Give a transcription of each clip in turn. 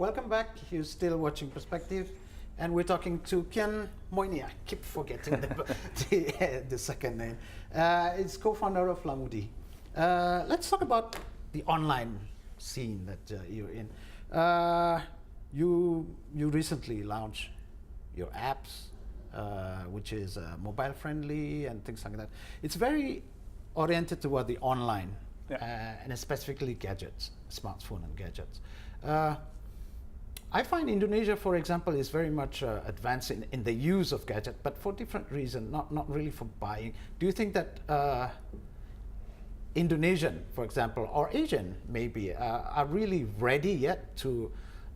Welcome back. You're still watching Perspective, and we're talking to Kian Moini. I keep forgetting the second name. It's co-founder of Lamudi. Let's talk about the online scene that you're in. You recently launched your apps, which is mobile friendly and things like that. It's very oriented toward the online, and specifically gadgets, smartphone and gadgets. I find Indonesia, for example, is very much advanced in the use of gadgets, but for different reasons, not really for buying. Do you think that Indonesian, for example, or Asian maybe, are really ready yet to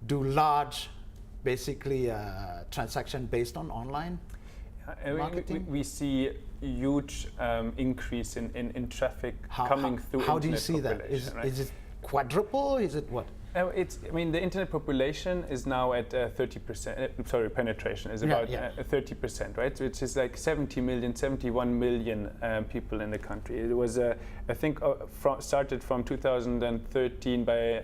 do large, basically, transaction based on online marketing? We see a huge increase in traffic coming through. How do you see that? Is it quadruple? Is it what? The internet population is now at 30%. Penetration is about 30%, right? Which is like 71 million people in the country. It was, I think, started from 2013 by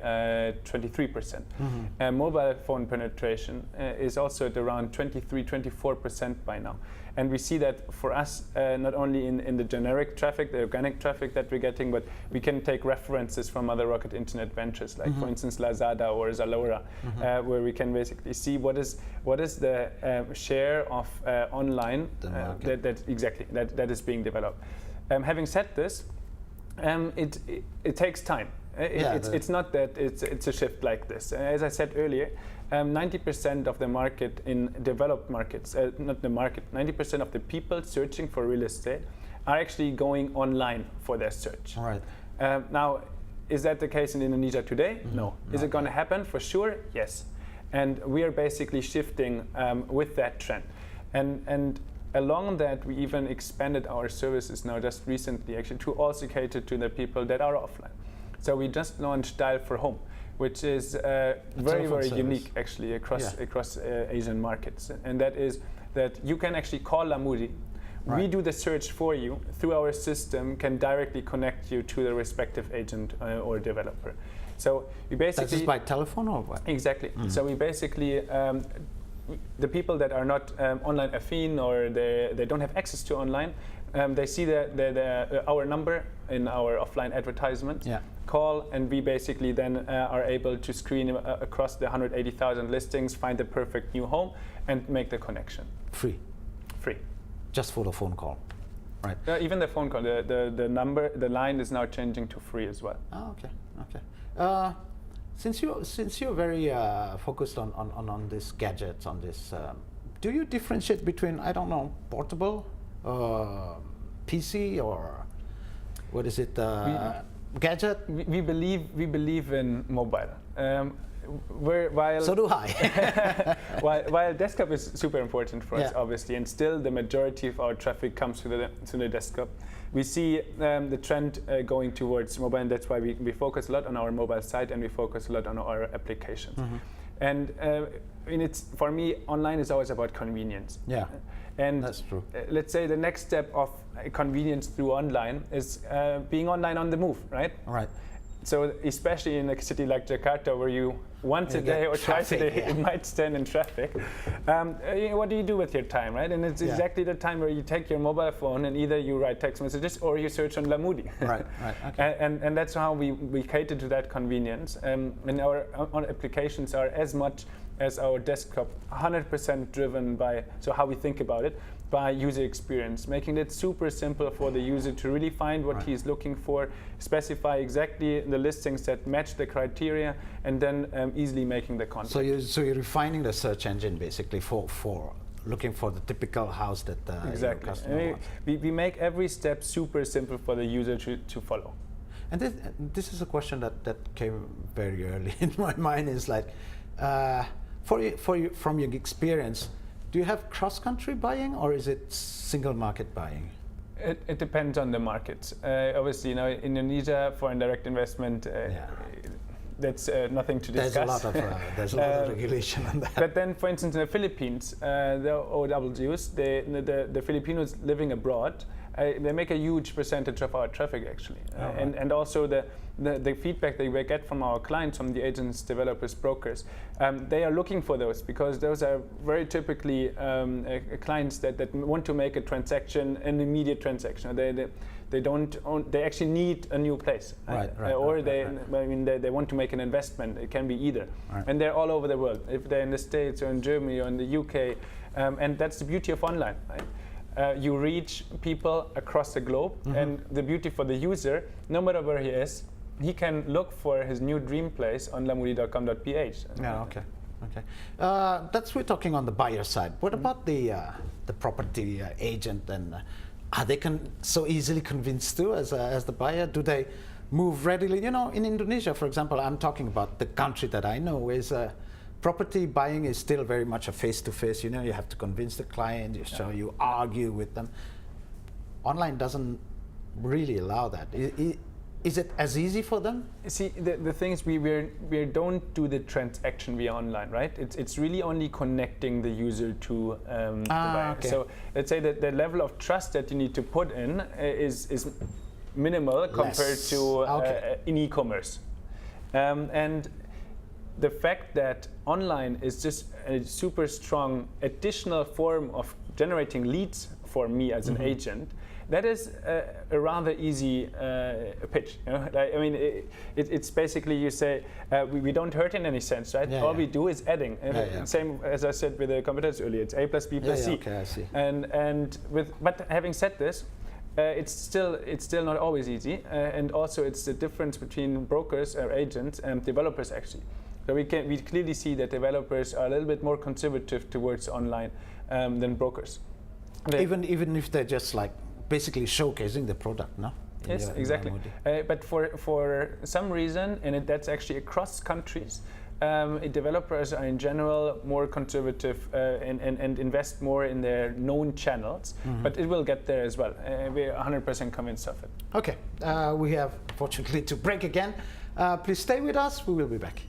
23%. Mobile phone penetration is also at around 24% by now. And we see that for us, not only in the generic traffic, the organic traffic that we're getting, but we can take references from other rocket internet ventures, like for instance Lazada or Zalora, where we can basically see what is the share of online that is being developed. Having said this, it takes time. It's not that it's a shift like this. As I said earlier, 90% of the market in developed markets, 90% of the people searching for real estate are actually going online for their search. All right. Now, is that the case in Indonesia today? No. Is it going to happen? For sure, yes. And we are basically shifting with that trend. And along that, we even expanded our services now just recently, actually, to also cater to the people that are offline. So we just launched Dial for Home, which is very unique actually across Asian markets, and that is that you can actually call Lamudi. Right. We do the search for you through our system, can directly connect you to the respective agent or developer. So we basically— That's just by telephone or what? Exactly. So we basically the people that are not online affine or they don't have access to online, they see our number in our offline advertisement. Call, and we basically then are able to screen across the 180,000 listings, find the perfect new home, and make the connection. Free. Just for the phone call, right? Even the phone call, the line is now changing to free as well. Oh, okay. Since you're very focused on this gadgets, on this, do you differentiate between, I don't know, portable, PC, or what is it? Gadget? We believe in mobile. So do I. while desktop is super important for us, obviously, and still the majority of our traffic comes to the desktop, we see the trend going towards mobile, and that's why we focus a lot on our mobile side and we focus a lot on our applications. And for me, online is always about convenience. And that's true. Let's say the next step of convenience through online is being online on the move, right? Right. So especially in a city like Jakarta, where you once a day or twice a day might stand in traffic, what do you do with your time, right? And it's exactly the time where you take your mobile phone and either you write text messages or you search on Lamudi. Right. Okay. And that's how we cater to that convenience. And our applications are as much as our desktop 100% driven by, so how we think about it, by user experience, making it super simple for the user to really find what he's looking for, specify exactly the listings that match the criteria, and then easily making the contact. So you're refining the search engine basically for looking for the typical house that your customer wants. We make every step super simple for the user to follow. And this is a question that came very early in my mind, is like, from your experience, do you have cross-country buying or is it single market buying? It depends on the market. Obviously, Indonesia, foreign direct investment, that's nothing to discuss. There's a lot of regulation on that. But then, for instance, in the Philippines, the OWs, the Filipinos living abroad, they make a huge percentage of our traffic actually. And also the feedback that we get from our clients, from the agents, developers, brokers, they are looking for those because those are very typically clients that want to make a transaction, an immediate transaction. They actually need a new place, they want to make an investment. It can be either, and they're all over the world. If they're in the States or in Germany or in the UK, and that's the beauty of online, right? You reach people across the globe, and the beauty for the user, no matter where he is, he can look for his new dream place on lamudi.com.ph. Yeah, okay. That's we're talking on the buyer side. What about the property agent? And are they so easily convinced too as the buyer? Do they move readily? You know, in Indonesia, for example, I'm talking about the country that I know is. Property buying is still very much a face-to-face. You know, you have to convince the client. You argue with them. Online doesn't really allow that. Is it as easy for them? See, the thing is, we don't do the transaction via online, right? It's really only connecting the user to the buyer. Okay. So let's say that the level of trust that you need to put in is minimal compared to in e-commerce, and the fact that online is just a super strong additional form of generating leads for me as an agent, that is a rather easy pitch. You know? I mean, it's basically you say, we don't hurt in any sense, right? All we do is adding. Same as I said with the competitors earlier, it's A plus B plus C. Okay, I see. But having said this, it's still not always easy, and also it's the difference between brokers or agents and developers actually. So we clearly see that developers are a little bit more conservative towards online than brokers. Even if they're just like basically showcasing the product, no? Yes, exactly. But for some reason, and that's actually across countries, developers are in general more conservative and invest more in their known channels. But it will get there as well. We're 100% convinced of it. Okay, we have fortunately to break again. Please stay with us. We will be back.